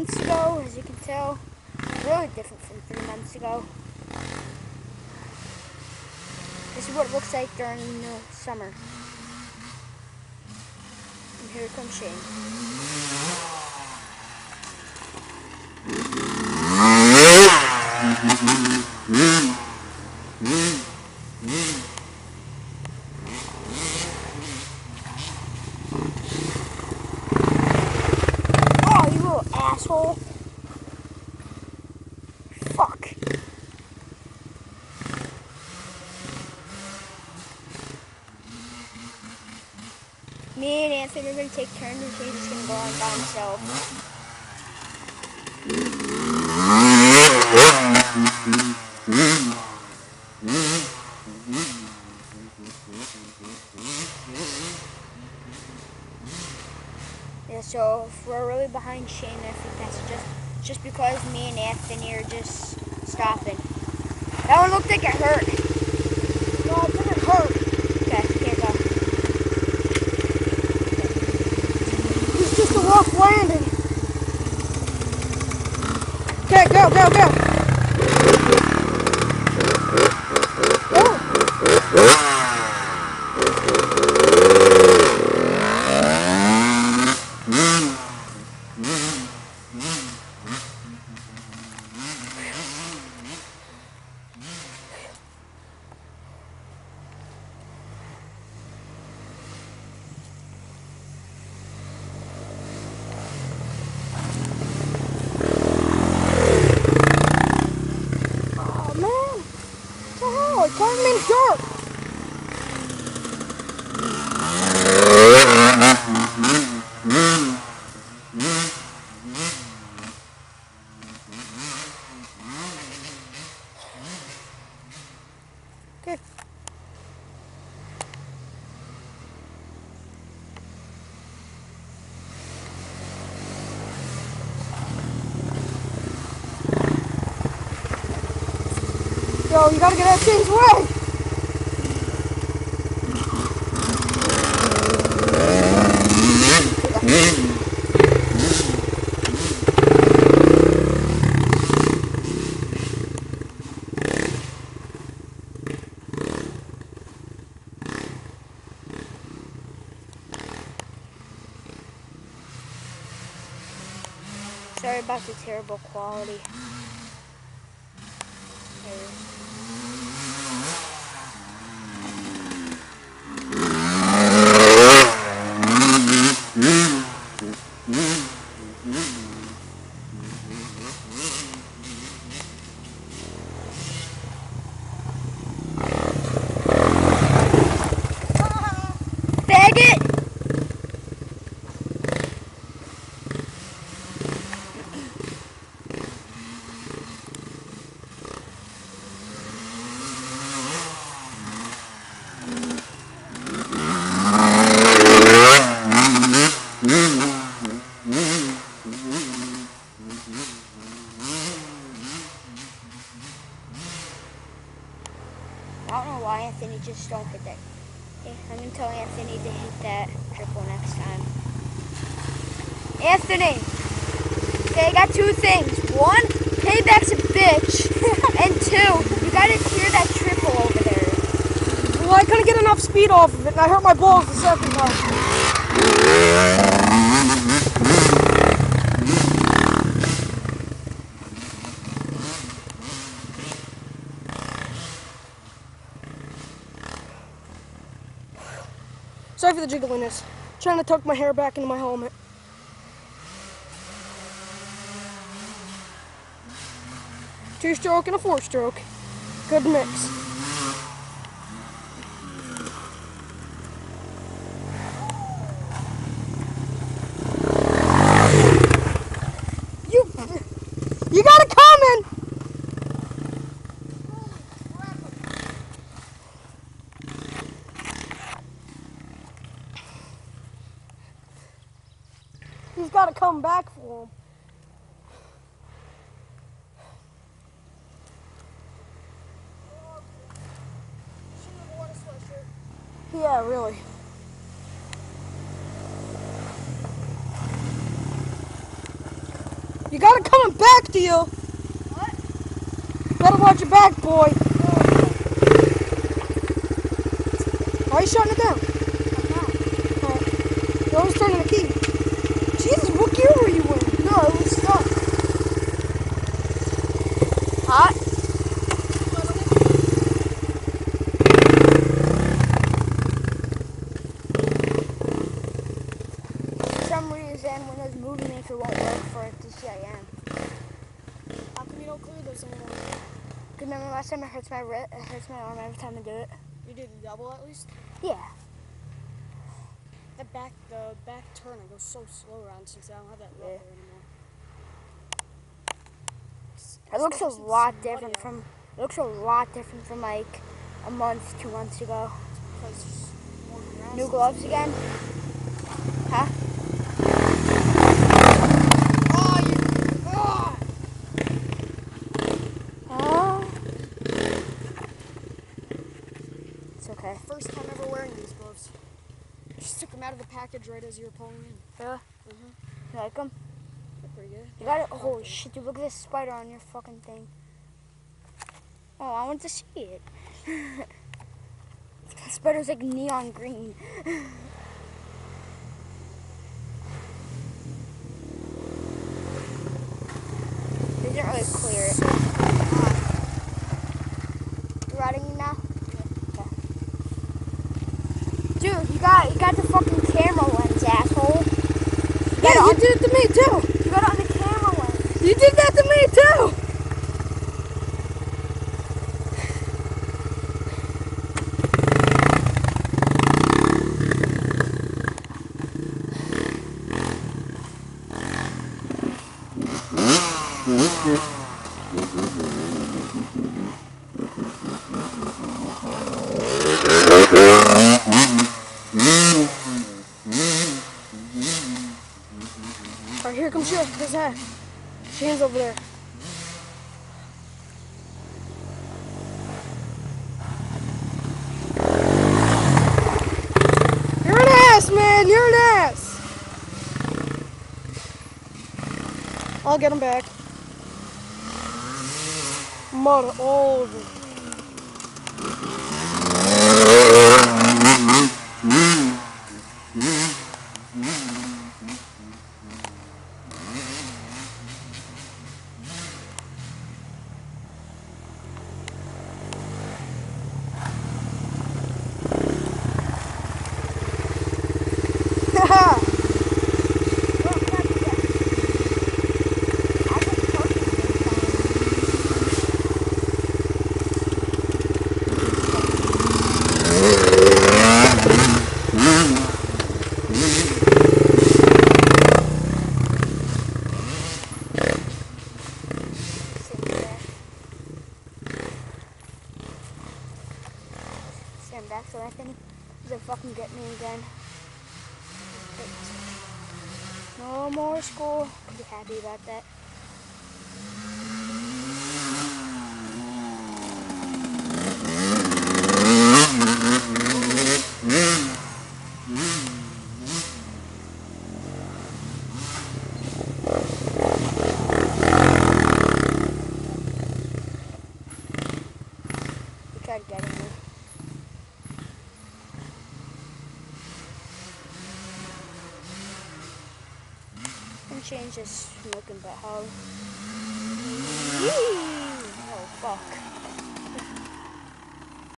months ago, as you can tell. Really different from 3 months ago. This is what it looks like during the summer. And here comes Shane. Oh, you little asshole. Fuck. Me and Anthony are going to take turns and Shane's just going to go on by himself. Yeah, so if we're really behind Shane, I think that's just because me and Anthony are just stopping. That one looked like it hurt. No, it didn't hurt. Okay, here we go. It's just a rough landing. Okay, go, go, go. It's turning me short. Okay. Yo, you gotta get out of Shane's way! Sorry about the terrible quality. Faggot! I don't know why Anthony just don't hit that. Okay, I'm going to tell Anthony to hit that triple next time. Anthony! Okay, I got 2 things. 1, payback's a bitch. And 2, you got to clear that triple over there. Well, I couldn't get enough speed off of it, and I hurt my balls the second time. Sorry for the jiggliness. Trying to tuck my hair back into my helmet. Two-stroke and a 4-stroke. Good mix. You got it coming! He's got to come back for him. Yeah, really. You gotta come back, Theo. What? Better watch your back, boy. Why are you shutting it down? I'm not. You're always turning the key. Jesus, what gear were you in? No, it was stuck. Hot? For some reason, Windows Movie Maker won't work for the CIM. How come you don't clear those anymore? Remember last time it hurts my arm every time I do it? You did the double at least? Yeah. The back turn, I go so slow around since I don't have that Yeah. rubber anymore. It looks a lot different from. It looks a lot different from like a month, 2 months ago. Because there's more grass. New gloves again? Huh? Oh, you. Oh! Oh. It's okay. First time ever wearing these gloves. Just took them out of the package right as you were pulling in. Yeah. You like them? They're pretty good. You got it. Oh shit! Dude, look at this spider on your fucking thing. Oh, I want to see it. The spider's like neon green. They didn't really clear it. You riding it now? Okay. Dude, you got the fucking camera lens, asshole. Yeah, you did it to me too. You got it on the camera lens. You did that to me too. Alright, here comes Shield. His head. Shane's over there. You're an ass, man. You're an ass. I'll get him back. Mud all over. Haha! Stand back so Anthony doesn't fucking get me again. No more school. Pretty happy about that. He tried getting me. And change this smoking butthole. Oh fuck.